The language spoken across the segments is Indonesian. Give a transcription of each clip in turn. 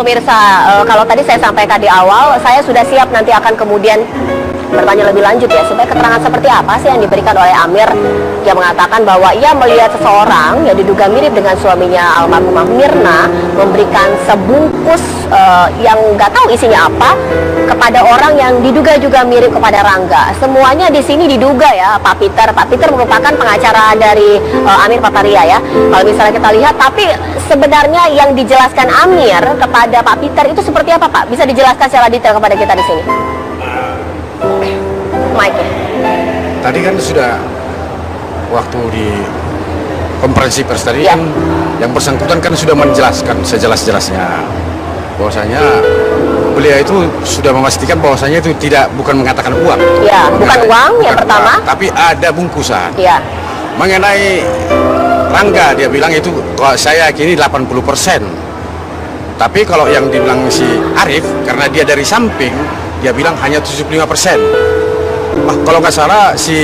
pemirsa, kalau tadi saya sampaikan di awal, saya sudah siap nanti akan kemudian bertanya lebih lanjut ya, supaya keterangan seperti apa sih yang diberikan oleh Amir yang mengatakan bahwa ia melihat seseorang yang diduga mirip dengan suaminya almarhumah Mirna memberikan sebungkus yang nggak tahu isinya apa kepada orang yang diduga juga mirip kepada Rangga. Semuanya di sini diduga ya, Pak Peter. Pak Peter merupakan pengacara dari Amir Paparia ya. Kalau misalnya kita lihat, tapi sebenarnya yang dijelaskan Amir kepada Pak Peter itu seperti apa, Pak? Bisa dijelaskan secara detail kepada kita di sini? Mike. Tadi kan sudah waktu di konferensi pers tadi ya, kan yang bersangkutan kan sudah menjelaskan sejelas-jelasnya bahwasanya beliau itu sudah memastikan bahwasanya itu bukan mengatakan uang. Ya, bukan uang yang pertama. Tapi ada bungkusan. Ya. Mengenai Rangga dia bilang itu kalau saya kini 80%. Tapi kalau yang dibilang si Arif karena dia dari samping dia bilang hanya 75%. Kalau nggak salah si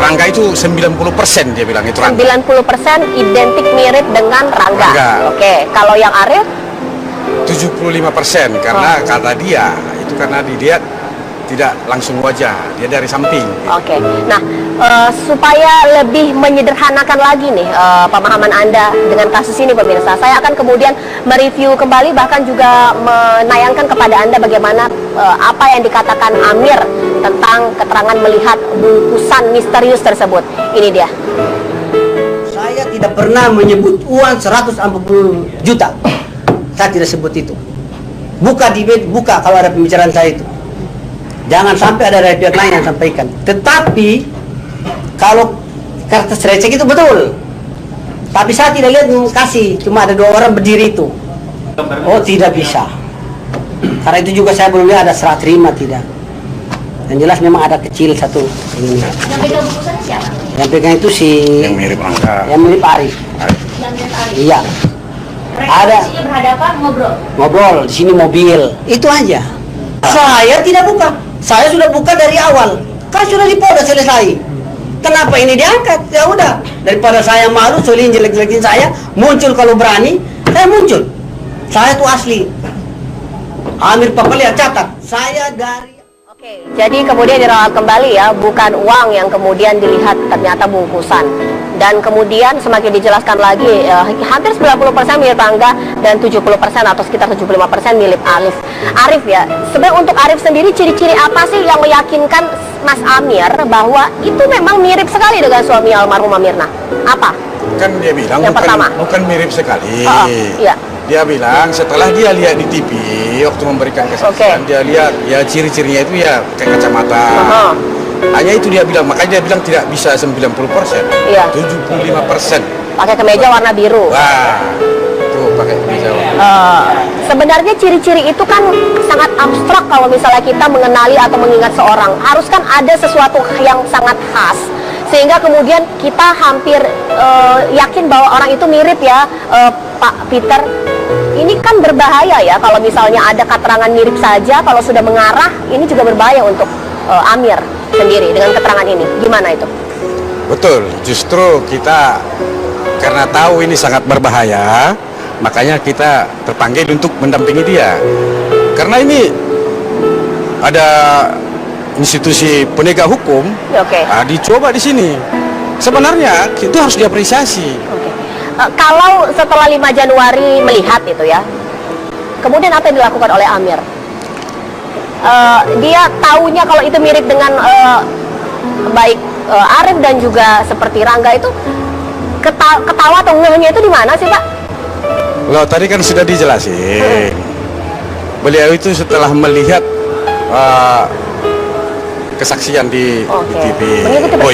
Rangga itu 90% dia bilang itu Rangga. 90% identik mirip dengan Rangga. Oke, kalau yang Arif 75% karena kata dia itu karena dia tidak langsung wajah, dia dari samping. Oke. Nah, supaya lebih menyederhanakan lagi nih pemahaman Anda dengan kasus ini pemirsa, saya akan kemudian mereview kembali bahkan juga menayangkan kepada Anda bagaimana apa yang dikatakan Amir tentang keterangan melihat bungkusan misterius tersebut. Ini dia. Saya tidak pernah menyebut uang 140 juta. Saya tidak sebut itu. Buka kalau ada pembicaraan saya itu. Jangan sampai ada dari pihak lain yang sampaikan. Tetapi kalau kertas recek itu betul. Tapi saya tidak lihat kasih, cuma ada 2 orang berdiri itu. Oh, tidak bisa. Karena itu juga saya belum lihat ada serah terima, tidak. Yang jelas memang ada kecil satu ini. Yang pegang bungkusan siapa? Yang pegang itu si yang mirip Rangga. Yang mirip Arif. Yang mirip Arif. Iya. Mereka Ada. di sini berhadapan Ngobrol, di sini mobil. Itu aja. Saya tidak buka. Saya sudah buka dari awal. Kan sudah di Polda selesai. Kenapa ini diangkat? Ya udah. Daripada saya malu, soalnya jelek-jelekin saya, muncul kalau berani, saya muncul. Saya itu asli. Amir Paparia catat. Saya dari. Oke, jadi kemudian dirawat kembali ya, bukan uang yang kemudian dilihat ternyata bungkusan. Dan kemudian semakin dijelaskan lagi, hampir 90% milik Rangga dan 70% atau sekitar 75% milik Arif ya. Sebenarnya untuk Arif sendiri, ciri-ciri apa sih yang meyakinkan Mas Amir bahwa itu memang mirip sekali dengan suami almarhumah Mirna? Apa? Kan dia bilang yang pertama, bukan mirip sekali. Iya. Dia bilang setelah dia lihat di TV waktu memberikan kesaksian, dia lihat ya ciri-cirinya itu ya kayak kacamata. Hanya itu dia bilang, makanya dia bilang tidak bisa 90%. Iya. 75%. Pakai kemeja warna biru. Wah, tuh pakai kemeja warna. Sebenarnya ciri-ciri itu kan sangat abstrak kalau misalnya kita mengenali atau mengingat seorang. Harus kan ada sesuatu yang sangat khas sehingga kemudian kita hampir yakin bahwa orang itu mirip ya, Pak Peter. Ini kan berbahaya ya kalau misalnya ada keterangan mirip saja, kalau sudah mengarah ini juga berbahaya untuk Amir sendiri dengan keterangan ini. Gimana itu? Betul, justru kita karena tahu ini sangat berbahaya, makanya kita terpanggil untuk mendampingi dia. Karena ini ada institusi penegak hukum, dicoba di sini. Sebenarnya itu harus diapresiasi. Kalau setelah 5 Januari melihat itu ya, kemudian apa yang dilakukan oleh Amir? Dia taunya kalau itu mirip dengan baik Arif dan juga seperti Rangga itu, ketawa atau ngehnya itu di mana sih, Pak? Loh, tadi kan sudah dijelasin. Beliau itu setelah melihat kesaksian di TV. Oh,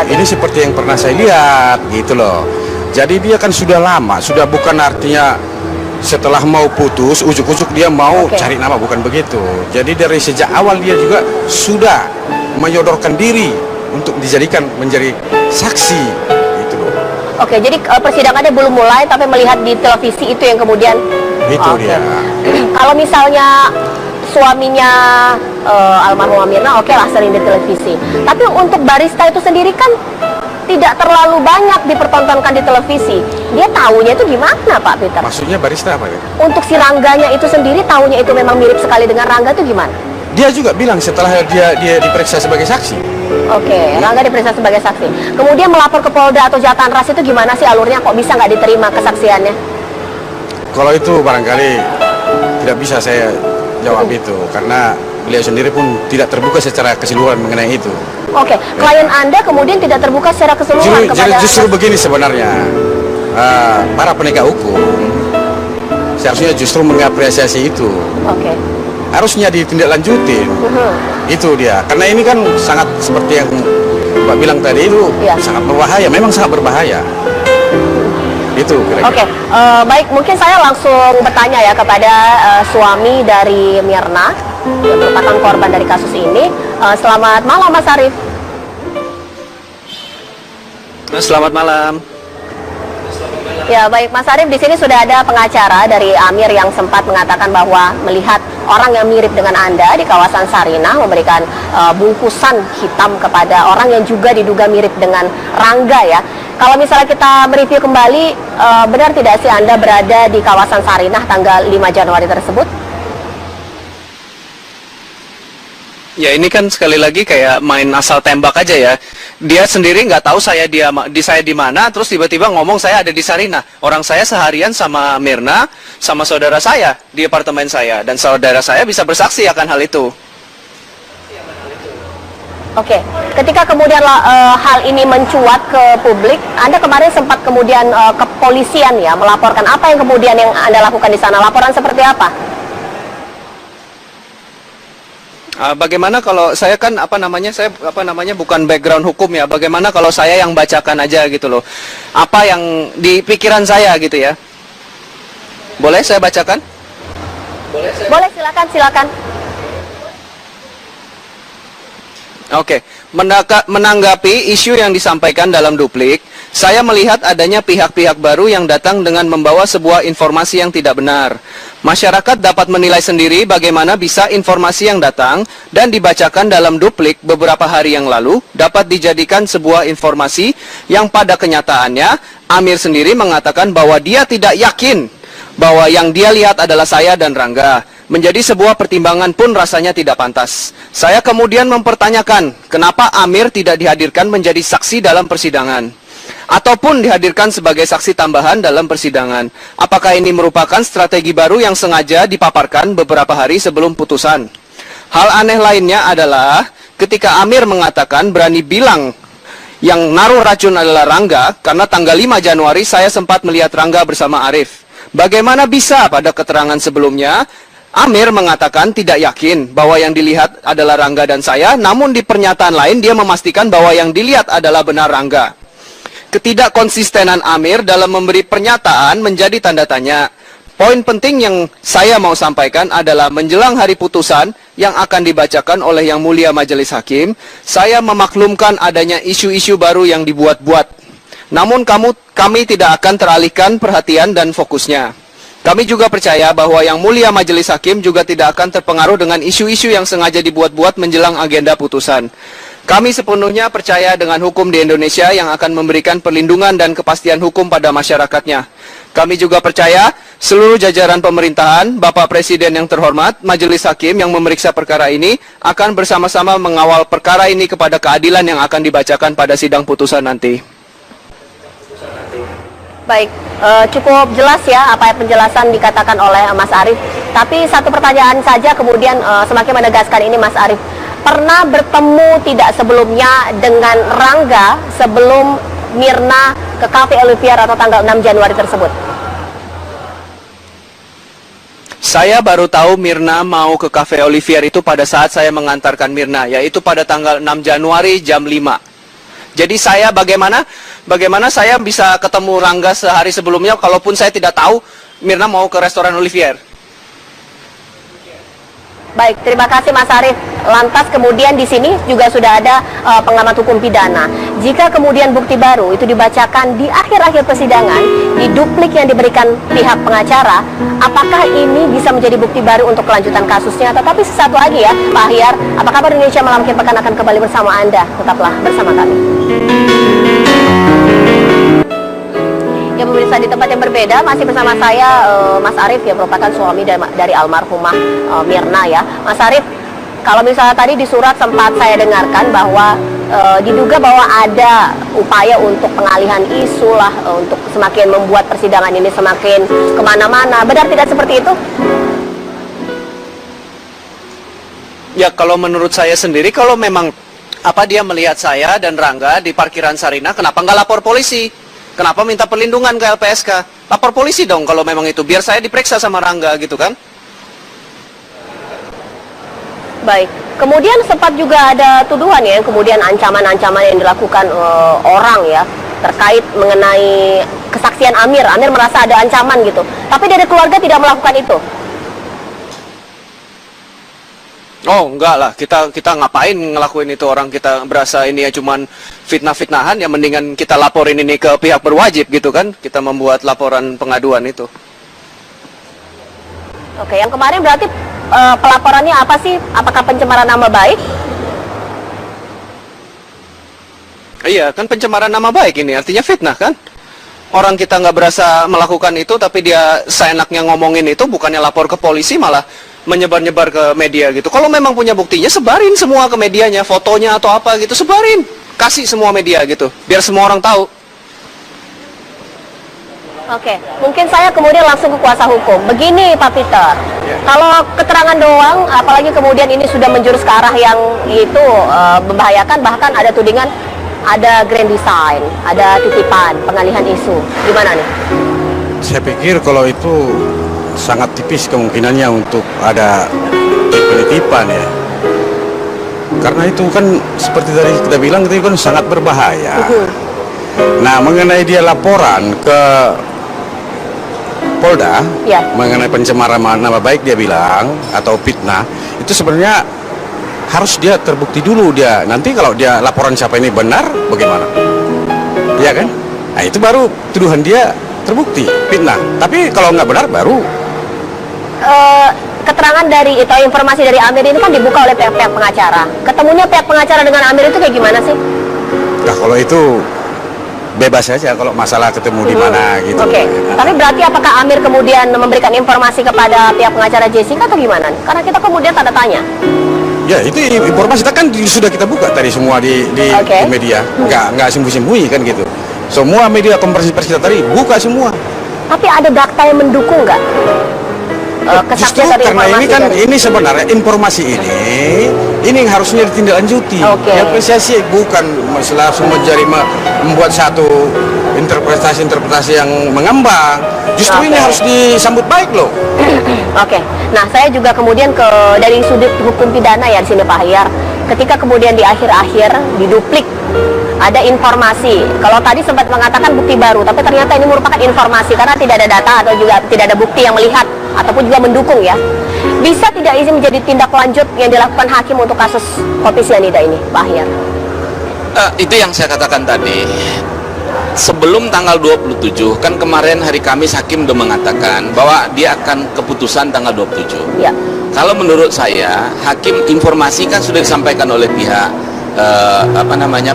ini seperti yang pernah saya lihat gitu loh. Jadi dia kan sudah lama, sudah bukan artinya setelah mau putus, ujuk-ujuk dia mau cari nama, bukan begitu. Jadi dari sejak awal dia juga sudah menyodorkan diri untuk dijadikan menjadi saksi gitu loh. Oke, jadi persidangannya belum mulai, tapi melihat di televisi itu yang kemudian itu dia. Kalau misalnya suaminya almarhumah Mirna, oke lah sering di televisi. Tapi untuk barista itu sendiri kan tidak terlalu banyak dipertontonkan di televisi. Dia tahunya itu gimana, Pak Peter? Maksudnya barista apa ya? Untuk si Rangganya itu sendiri tahunya itu memang mirip sekali dengan Rangga itu gimana? Dia juga bilang setelah dia diperiksa sebagai saksi. Oke, Rangga diperiksa sebagai saksi. Kemudian melapor ke Polda atau Jatan Ras itu gimana sih alurnya? Kok bisa nggak diterima kesaksiannya? Kalau itu barangkali tidak bisa saya jawab itu, karena beliau sendiri pun tidak terbuka secara keseluruhan mengenai itu. Oke, klien Anda kemudian tidak terbuka secara keseluruhan kepada... Justru begini sebenarnya, para penegak hukum seharusnya justru mengapresiasi itu. Oke. Harusnya ditindaklanjutin. Itu dia, karena ini kan sangat seperti yang Mbak bilang tadi itu, sangat berbahaya, memang sangat berbahaya. Itu kira-kira. Oke, baik, mungkin saya langsung bertanya ya kepada suami dari Mirna yang merupakan korban dari kasus ini. Selamat malam, Mas Arief. Selamat malam. Ya, baik, Mas Arief, di sini sudah ada pengacara dari Amir yang sempat mengatakan bahwa melihat orang yang mirip dengan Anda di kawasan Sarinah memberikan bungkusan hitam kepada orang yang juga diduga mirip dengan Rangga ya. Kalau misalnya kita mereview kembali, benar tidak sih Anda berada di kawasan Sarinah tanggal 5 Januari tersebut? Ya ini kan sekali lagi kayak main asal tembak aja ya. Dia sendiri nggak tahu saya di mana, terus tiba-tiba ngomong saya ada di Sarinah. Orang saya seharian sama Mirna, sama saudara saya di apartemen saya, dan saudara saya bisa bersaksi akan hal itu. Oke, ketika kemudian hal ini mencuat ke publik, Anda kemarin sempat kemudian ke kepolisian ya melaporkan. Apa yang kemudian yang Anda lakukan di sana? Laporan seperti apa? Bagaimana kalau saya kan bukan background hukum ya. Bagaimana kalau saya yang bacakan aja gitu loh. Apa yang di pikiran saya gitu ya. Boleh saya bacakan? Boleh, silakan. Oke, menanggapi isu yang disampaikan dalam duplik, saya melihat adanya pihak-pihak baru yang datang dengan membawa sebuah informasi yang tidak benar. Masyarakat dapat menilai sendiri bagaimana bisa informasi yang datang dan dibacakan dalam duplik beberapa hari yang lalu dapat dijadikan sebuah informasi yang pada kenyataannya Amir sendiri mengatakan bahwa dia tidak yakin bahwa yang dia lihat adalah saya dan Rangga. Menjadi sebuah pertimbangan pun rasanya tidak pantas. Saya kemudian mempertanyakan, kenapa Amir tidak dihadirkan menjadi saksi dalam persidangan? Ataupun dihadirkan sebagai saksi tambahan dalam persidangan? Apakah ini merupakan strategi baru yang sengaja dipaparkan beberapa hari sebelum putusan? Hal aneh lainnya adalah, ketika Amir mengatakan berani bilang yang naruh racun adalah Rangga, karena tanggal 5 Januari saya sempat melihat Rangga bersama Arief. Bagaimana bisa pada keterangan sebelumnya, Amir mengatakan tidak yakin bahwa yang dilihat adalah Rangga dan saya, namun di pernyataan lain dia memastikan bahwa yang dilihat adalah benar Rangga. Ketidakkonsistenan Amir dalam memberi pernyataan menjadi tanda tanya. Poin penting yang saya mau sampaikan adalah menjelang hari putusan yang akan dibacakan oleh Yang Mulia Majelis Hakim, saya memaklumkan adanya isu-isu baru yang dibuat-buat. Namun kami tidak akan teralihkan perhatian dan fokusnya. Kami juga percaya bahwa Yang Mulia Majelis Hakim juga tidak akan terpengaruh dengan isu-isu yang sengaja dibuat-buat menjelang agenda putusan. Kami sepenuhnya percaya dengan hukum di Indonesia yang akan memberikan perlindungan dan kepastian hukum pada masyarakatnya. Kami juga percaya seluruh jajaran pemerintahan, Bapak Presiden yang terhormat, Majelis Hakim yang memeriksa perkara ini akan bersama-sama mengawal perkara ini kepada keadilan yang akan dibacakan pada sidang putusan nanti. Baik, cukup jelas ya apa penjelasan dikatakan oleh Mas Arief. Tapi satu pertanyaan saja kemudian semakin menegaskan ini Mas Arief. Pernah bertemu tidak sebelumnya dengan Rangga sebelum Mirna ke Cafe Olivier atau tanggal 6 Januari tersebut? Saya baru tahu Mirna mau ke Cafe Olivier itu pada saat saya mengantarkan Mirna, yaitu pada tanggal 6 Januari jam 5. Jadi saya bagaimana saya bisa ketemu Rangga sehari sebelumnya kalaupun saya tidak tahu Mirna mau ke restoran Olivier. Baik, terima kasih Mas Arief. Lantas kemudian di sini juga sudah ada pengamat hukum pidana. Jika kemudian bukti baru itu dibacakan di akhir-akhir persidangan, di duplik yang diberikan pihak pengacara, apakah ini bisa menjadi bukti baru untuk kelanjutan kasusnya? Tetapi sesuatu lagi ya, Pak Ahyar, apa kabar Indonesia Malam Akhir Pekan akan kembali bersama Anda. Tetaplah bersama kami. pemirsa di tempat yang berbeda masih bersama saya Mas Arief yang merupakan suami dari almarhumah Mirna ya. Mas Arief, kalau misalnya tadi di surat sempat saya dengarkan bahwa diduga bahwa ada upaya untuk pengalihan isu lah, untuk semakin membuat persidangan ini semakin kemana-mana. Benar tidak seperti itu? Ya, kalau menurut saya sendiri, kalau memang dia melihat saya dan Rangga di parkiran Sarinah, kenapa nggak lapor polisi? Kenapa minta perlindungan ke LPSK? Lapor polisi dong kalau memang itu, biar saya diperiksa sama Rangga gitu kan? Baik, kemudian sempat juga ada tuduhan ya, kemudian ancaman-ancaman yang dilakukan orang ya, terkait mengenai kesaksian Amir. Amir merasa ada ancaman gitu, tapi dari keluarga tidak melakukan itu. Oh enggak lah, kita ngapain ngelakuin itu, orang kita berasa ini ya cuman fitnah-fitnahan, ya mendingan kita laporin ini ke pihak berwajib gitu kan, kita membuat laporan pengaduan itu. Oke, yang kemarin berarti pelaporannya apa sih? Apakah pencemaran nama baik? Iya, kan pencemaran nama baik ini, artinya fitnah kan? Orang kita nggak berasa melakukan itu, tapi dia seenaknya ngomongin itu, bukannya lapor ke polisi, malah menyebar-nyebar ke media gitu. Kalau memang punya buktinya, sebarin semua ke medianya, fotonya atau apa gitu, sebarin. Kasih semua media gitu, biar semua orang tahu. Oke, mungkin saya kemudian langsung ke kuasa hukum. Begini Pak Peter, kalau keterangan doang, apalagi kemudian ini sudah menjurus ke arah yang itu membahayakan, bahkan ada tudingan, ada grand design, ada titipan, pengalihan isu. Gimana nih? Saya pikir kalau itu sangat tipis kemungkinannya untuk ada penitipan ya. Karena itu kan seperti tadi kita bilang, itu kan sangat berbahaya. Nah, mengenai dia laporan ke Polda ya, mengenai pencemaran nama baik dia bilang, atau fitnah, itu sebenarnya harus dia terbukti dulu dia. Nanti kalau dia laporan siapa ini benar, bagaimana? Iya kan? Nah, itu baru tuduhan dia terbukti fitnah. Tapi kalau nggak benar baru keterangan dari itu, informasi dari Amir ini kan dibuka oleh pihak pengacara. Ketemunya pihak pengacara dengan Amir itu kayak gimana sih? nah, kalau itu bebas saja kalau masalah ketemu di mana gitu. Oke. Tapi berarti apakah Amir kemudian memberikan informasi kepada pihak pengacara Jessica atau gimana? Karena kita kemudian tanda tanya. Ya, itu informasi kan sudah kita buka tadi semua di media. Nggak sembunyi-sembunyi kan gitu. Semua media konferensi pers kita tadi buka semua. Tapi ada data yang mendukung nggak? Justru karena ini kan ini sebenarnya informasi ini yang harusnya ditindaklanjuti. Apresiasi bukan masalah semua membuat satu interpretasi yang mengambang. Justru ini harus disambut baik loh. Oke. Nah, saya juga kemudian dari sudut hukum pidana ya di sini Pak Hayar. Ketika kemudian di akhir-akhir diduplik ada informasi. Kalau tadi sempat mengatakan bukti baru, tapi ternyata ini merupakan informasi karena tidak ada data atau juga tidak ada bukti yang melihat ataupun juga mendukung ya. Bisa tidak izin menjadi tindak lanjut yang dilakukan hakim untuk kasus kopi sianida ini, Pak Ahyar? Itu yang saya katakan tadi. Sebelum tanggal 27, kan kemarin hari Kamis hakim sudah mengatakan bahwa dia akan keputusan tanggal 27. Ya. Kalau menurut saya, hakim informasi kan sudah disampaikan oleh pihak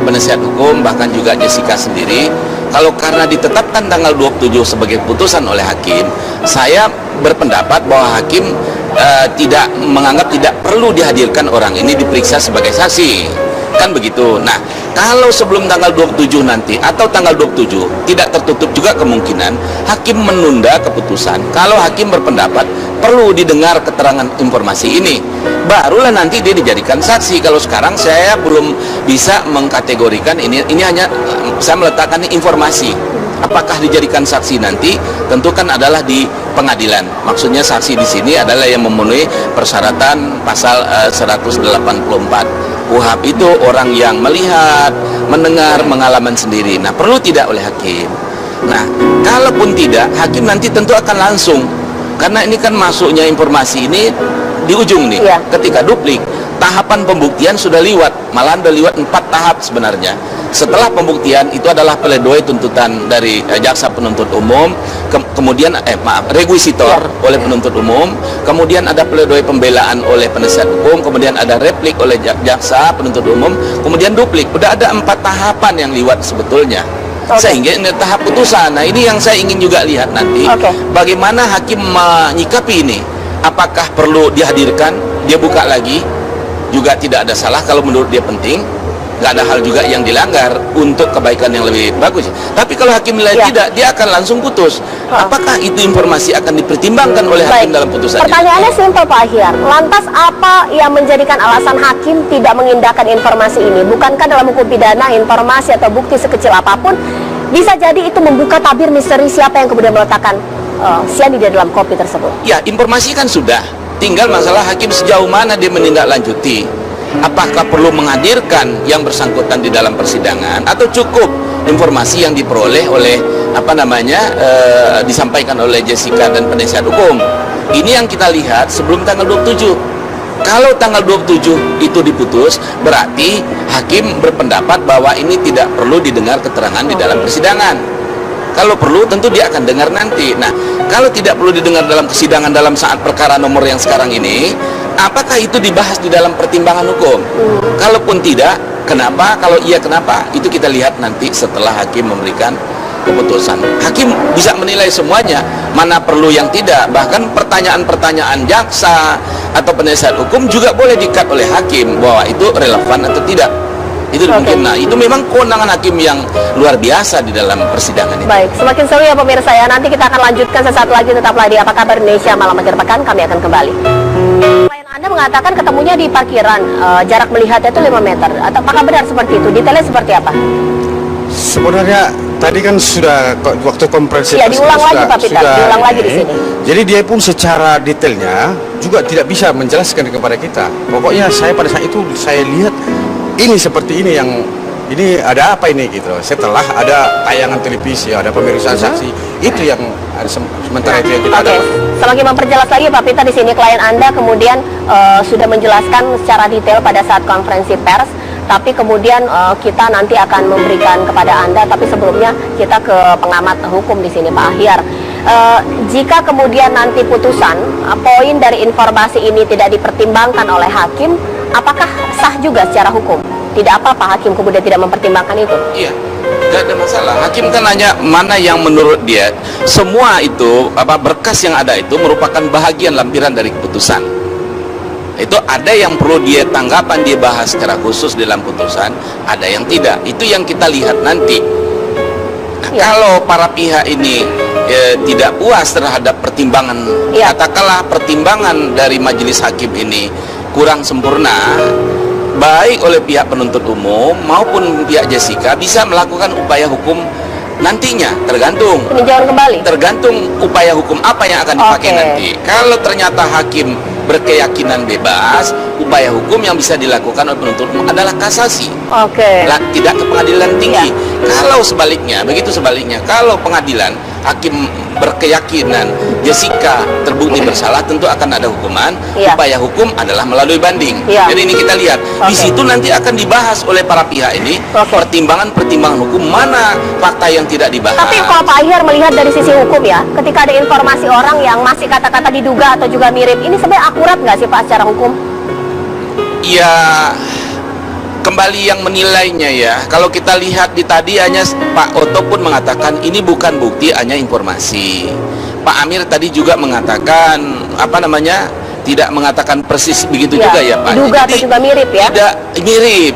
penasihat hukum, bahkan juga Jessica sendiri. Kalau karena ditetapkan tanggal 27 sebagai keputusan oleh hakim, saya berpendapat bahwa hakim tidak menganggap tidak perlu dihadirkan orang ini diperiksa sebagai saksi. Kan begitu. Nah, kalau sebelum tanggal 27 nanti atau tanggal 27 tidak tertutup juga kemungkinan hakim menunda keputusan. Kalau hakim berpendapat perlu didengar keterangan informasi ini, barulah nanti dia dijadikan saksi. Kalau sekarang saya belum bisa mengkategorikan ini hanya saya meletakkan informasi. Apakah dijadikan saksi nanti tentu kan adalah di pengadilan. Maksudnya saksi di sini adalah yang memenuhi persyaratan pasal 184. UHAP itu orang yang melihat, mendengar, mengalami sendiri. Nah, perlu tidak oleh hakim. Nah, kalaupun tidak, hakim nanti tentu akan langsung. Karena ini kan masuknya informasi ini di ujung nih, ketika duplik. Tahapan pembuktian sudah liwat, malahan sudah liwat 4 tahap sebenarnya. Setelah pembuktian itu adalah pledoi tuntutan dari jaksa penuntut umum, kemudian requisitor oleh penuntut umum, kemudian ada pledoi pembelaan oleh penasihat hukum, kemudian ada replik oleh jaksa penuntut umum, kemudian duplik. Udah ada 4 tahapan yang liwat sebetulnya. sehingga ini tahap putusan. Nah, ini yang saya ingin juga lihat nanti, bagaimana hakim menyikapi ini. Apakah perlu dihadirkan, dia buka lagi, juga tidak ada salah kalau menurut dia penting. Nggak ada hal juga yang dilanggar untuk kebaikan yang lebih bagus. Tapi kalau hakim nilai tidak, dia akan langsung putus. Apakah itu informasi akan dipertimbangkan oleh hakim dalam putusannya? Pertanyaannya simpel Pak Ahyar. Lantas apa yang menjadikan alasan hakim tidak mengindahkan informasi ini? Bukankah dalam hukum pidana informasi atau bukti sekecil apapun bisa jadi itu membuka tabir misteri siapa yang kemudian meletakkan cyanida dalam kopi tersebut? Ya, informasi kan sudah. Tinggal masalah hakim sejauh mana dia menindaklanjuti. Apakah perlu menghadirkan yang bersangkutan di dalam persidangan atau cukup informasi yang diperoleh oleh disampaikan oleh Jessica dan penasihat hukum. Ini yang kita lihat sebelum tanggal 27. Kalau tanggal 27 itu diputus, berarti hakim berpendapat bahwa ini tidak perlu didengar keterangan di dalam persidangan. Kalau perlu tentu dia akan dengar nanti. Nah, kalau tidak perlu didengar dalam persidangan dalam saat perkara nomor yang sekarang ini, apakah itu dibahas di dalam pertimbangan hukum? Kalaupun tidak, kenapa? Kalau iya, kenapa? Itu kita lihat nanti setelah hakim memberikan keputusan. Hakim bisa menilai semuanya, mana perlu yang tidak. Bahkan pertanyaan-pertanyaan jaksa atau penasihat hukum juga boleh di-cut oleh hakim bahwa itu relevan atau tidak. Itu mungkin. Nah, itu memang kewenangan hakim yang luar biasa di dalam persidangan itu. Baik, semakin seru ya pemirsa ya. Nanti kita akan lanjutkan sesaat lagi, tetaplah di Apa Kabar Indonesia Malam Akhir Pekan. Kami akan kembali. Klien Anda mengatakan ketemunya di parkiran, jarak melihatnya itu 5 meter. Atau apakah benar seperti itu? Detailnya seperti apa? Sebenarnya tadi kan sudah waktu konferensi ya, diulang lagi Pak Peter, diulang lagi di sini. Jadi dia pun secara detailnya juga tidak bisa menjelaskan kepada kita. Pokoknya saya pada saat itu saya lihat ini seperti ini, yang ini ada apa ini gitu. Setelah ada tayangan televisi, ada pemeriksaan saksi, itu yang ada sementara itu yang kita dapat. Semakin memperjelas lagi Pak Peter, di sini klien Anda kemudian sudah menjelaskan secara detail pada saat konferensi pers. Tapi kemudian kita nanti akan memberikan kepada Anda, tapi sebelumnya kita ke pengamat hukum di sini Pak Ahyar. Jika kemudian nanti putusan, poin dari informasi ini tidak dipertimbangkan oleh hakim, apakah sah juga secara hukum? Tidak apa-apa hakim kemudian tidak mempertimbangkan itu? Iya, nggak ada masalah. Hakim kan hanya mana yang menurut dia. Semua itu, berkas yang ada itu merupakan bahagian lampiran dari keputusan. Itu ada yang perlu dia tanggapan, dia bahas secara khusus dalam putusan, ada yang tidak. Itu yang kita lihat nanti. Nah, kalau para pihak ini tidak puas terhadap pertimbangan, katakanlah pertimbangan dari majelis hakim ini kurang sempurna, baik oleh pihak penuntut umum maupun pihak Jessica bisa melakukan upaya hukum nantinya, tergantung upaya hukum apa yang akan dipakai nanti. Kalau ternyata hakim berkeyakinan bebas, upaya hukum yang bisa dilakukan oleh penuntut umum adalah kasasi, tidak ke pengadilan tinggi. Kalau sebaliknya, begitu sebaliknya, kalau pengadilan hakim berkeyakinan Jessica terbukti bersalah, tentu akan ada hukuman. Upaya hukum adalah melalui banding. Jadi ini kita lihat di situ nanti akan dibahas oleh para pihak ini pertimbangan hukum, mana fakta yang tidak dibahas. Tapi kalau Pak Ahyar melihat dari sisi hukum ya, ketika ada informasi orang yang masih kata-kata diduga atau juga mirip, ini sebenarnya akurat nggak sih Pak secara hukum? Ya, kembali yang menilainya ya. Kalau kita lihat di tadi hanya Pak Oto pun mengatakan ini bukan bukti, hanya informasi. Pak Amir tadi juga mengatakan tidak mengatakan persis begitu juga ya Pak. Diduga atau juga mirip ya? Tidak mirip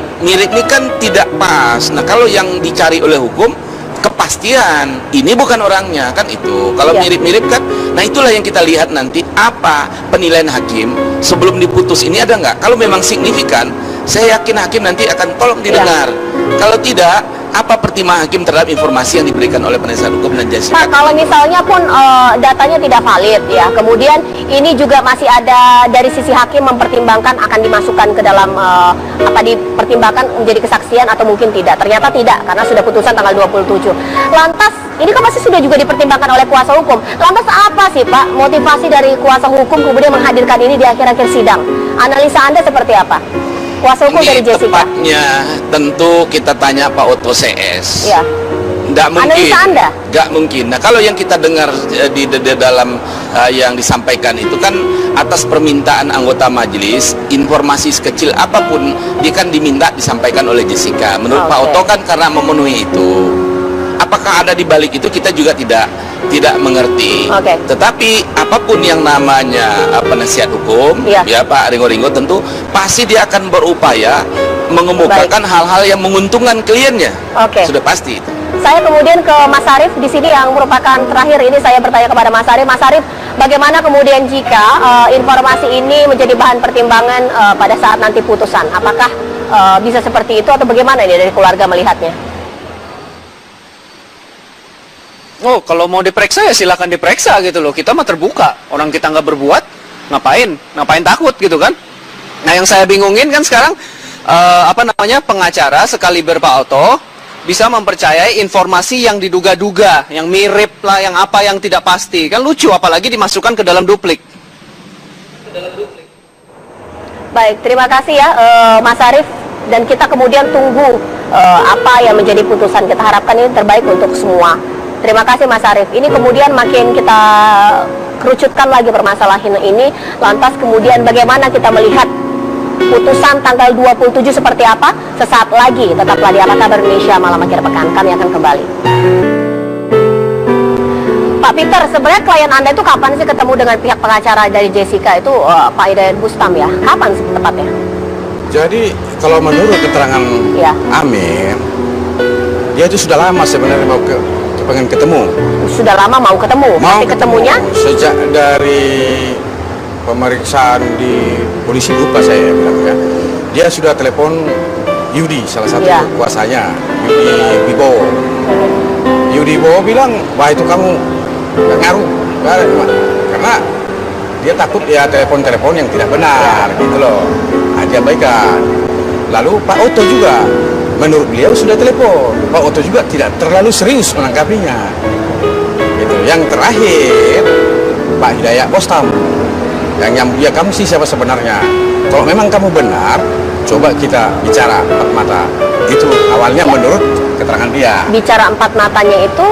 ini kan tidak pas. Nah, kalau yang dicari oleh hukum kepastian ini bukan orangnya kan itu. Kalau mirip-mirip kan, nah itulah yang kita lihat nanti apa penilaian hakim sebelum diputus ini ada nggak. Kalau memang signifikan, saya yakin hakim nanti akan tolong didengar. Kalau tidak, apa pertimbangan hakim terhadap informasi yang diberikan oleh penasihat hukum dan Jessica? Pak, kalau misalnya pun datanya tidak valid ya, kemudian ini juga masih ada dari sisi hakim mempertimbangkan akan dimasukkan ke dalam dipertimbangkan menjadi kesaksian atau mungkin tidak. Ternyata tidak, karena sudah putusan tanggal 27. Lantas ini kan masih sudah juga dipertimbangkan oleh kuasa hukum. Lantas apa sih Pak motivasi dari kuasa hukum kemudian menghadirkan ini di akhir-akhir sidang? Analisa Anda seperti apa? Kuasa hukum dari Jessica. Tepatnya tentu kita tanya Pak Oto CS. Ya. Nggak mungkin. Analisa Anda? Nggak mungkin. Nah, kalau yang kita dengar di dalam yang disampaikan itu kan atas permintaan anggota majelis, informasi sekecil apapun dia kan diminta disampaikan oleh Jessica. Menurut Pak Oto kan karena memenuhi itu. apakah ada di balik itu kita juga tidak mengerti. Oke. Tetapi apapun yang namanya penasihat hukum, Iya. ya Pak Ringo tentu pasti dia akan berupaya mengemukakan hal-hal yang menguntungkan kliennya. Oke. Sudah pasti itu. Saya kemudian ke Mas Arief di sini yang merupakan terakhir ini saya bertanya kepada Mas Arief. Mas Arief, bagaimana kemudian jika informasi ini menjadi bahan pertimbangan pada saat nanti putusan? Apakah bisa seperti itu atau bagaimana ini dari keluarga melihatnya? Oh, kalau mau diperiksa ya silakan diperiksa gitu loh. Kita mah terbuka. Orang kita nggak berbuat, ngapain takut gitu kan? Nah, yang saya bingungin kan sekarang pengacara sekaliber Pak Otto bisa mempercayai informasi yang diduga-duga, yang mirip lah, yang tidak pasti. Kan lucu, apalagi dimasukkan ke dalam duplik. Baik, terima kasih ya Mas Arief. Dan kita kemudian tunggu apa yang menjadi putusan. Kita harapkan ini terbaik untuk semua. Terima kasih Mas Arief. Ini kemudian makin kita kerucutkan lagi permasalahan ini. Lantas kemudian bagaimana kita melihat putusan tanggal 27 seperti apa? Sesaat lagi tetaplah di Apa Kabar Indonesia Malam Akhir Pekan. Kami akan kembali. Pak Peter, sebenarnya klien Anda itu kapan sih ketemu dengan pihak pengacara dari Jessica itu Pak Hidayat Bustam ya? Kapan sih tepatnya? Jadi kalau menurut keterangan Ya. Amir, dia itu sudah lama sebenarnya mau pengen ketemu. Sudah lama mau ketemu, tapi ketemunya? Sejak dari pemeriksaan di polisi, lupa saya bilang ya. Dia sudah telepon Yudi, salah satu Ya. kuasanya, Yudi Wibowo. Yudi Wibowo bilang, wah itu kamu nggak ngaruh, karena dia takut ya telepon-telepon yang tidak benar, gitu loh. Nah, dia baikkan. Lalu Pak Otto juga, menurut beliau sudah telepon. Pak Otto juga tidak terlalu serius menanggapinya. Gitu. Yang terakhir Pak Hidayat Bustam yang ya kamu sih siapa sebenarnya? Kalau memang kamu benar, coba kita bicara empat mata. Itu awalnya menurut keterangan dia. Bicara empat matanya itu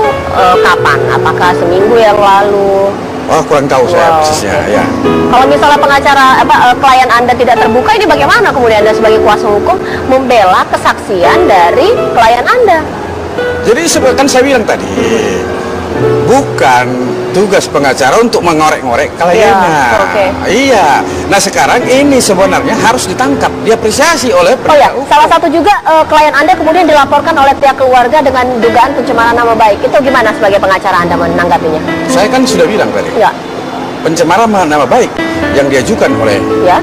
kapan? Apakah seminggu yang lalu? Oh, kurang tahu saya persisnya ya. Kalau misalnya pengacara klien Anda tidak terbuka, ini bagaimana kemudian Anda sebagai kuasa hukum membela kesaksian dari klien Anda? Jadi kan saya bilang tadi, bukan tugas pengacara untuk mengorek-ngorek kliennya. Ya, oke. Iya. Nah sekarang ini sebenarnya harus ditangkap, diapresiasi oleh Oh ya, penegak hukum. salah satu juga klien Anda kemudian dilaporkan oleh pihak keluarga dengan dugaan pencemaran nama baik. Itu gimana sebagai pengacara Anda menanggapinya? Saya kan sudah bilang tadi, Ya, pencemaran nama baik yang diajukan oleh ya.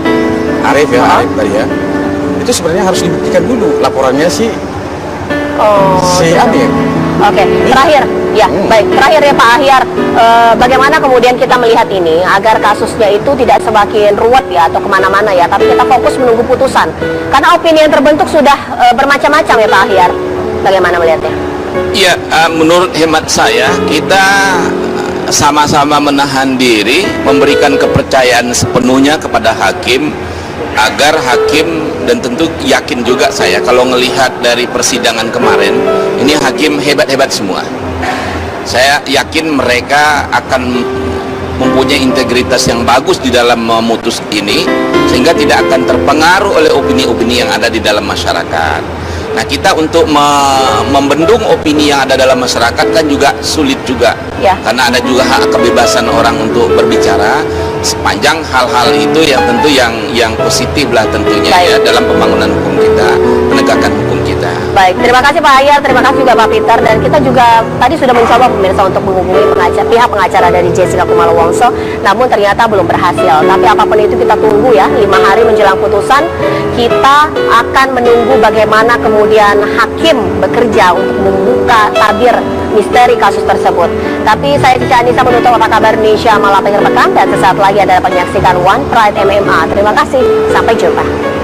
Arief ya, Arief tadi ya, itu sebenarnya harus dibuktikan dulu laporannya si Amir. Oke, terakhir, ya, baik. Terakhir ya Pak Ahyar, bagaimana kemudian kita melihat ini agar kasusnya itu tidak semakin ruwet ya atau kemana-mana ya, tapi kita fokus menunggu putusan. Karena opini yang terbentuk sudah bermacam-macam ya Pak Ahyar. Bagaimana melihatnya? Ya, menurut hemat saya kita sama-sama menahan diri, memberikan kepercayaan sepenuhnya kepada hakim, agar hakim, dan tentu yakin juga saya kalau melihat dari persidangan kemarin, ini hakim hebat-hebat semua. Saya yakin mereka akan mempunyai integritas yang bagus di dalam memutus ini, sehingga tidak akan terpengaruh oleh opini-opini yang ada di dalam masyarakat. Nah, kita untuk membendung opini yang ada dalam masyarakat kan juga sulit juga, Ya. karena ada juga hak kebebasan orang untuk berbicara, sepanjang hal-hal itu yang tentu yang positif lah tentunya. Baik. Ya, dalam pembangunan hukum kita, penegakan hukum kita. Baik, terima kasih Pak Ahyar, terima kasih juga Pak Peter, dan kita juga tadi sudah mencoba pemirsa untuk menghubungi pihak pengacara dari Jessica Kumalo Wongso, namun ternyata belum berhasil. Tapi apapun itu kita tunggu ya, 5 hari menjelang putusan, kita akan menunggu bagaimana kemudian hakim bekerja untuk membuka tabir misteri kasus tersebut. Tapi saya Cica Anissa menutup Apa Kabar Indonesia Malam Akhir Pekan, dan sesaat lagi Anda dapat menyaksikan One Pride MMA. Terima kasih, sampai jumpa.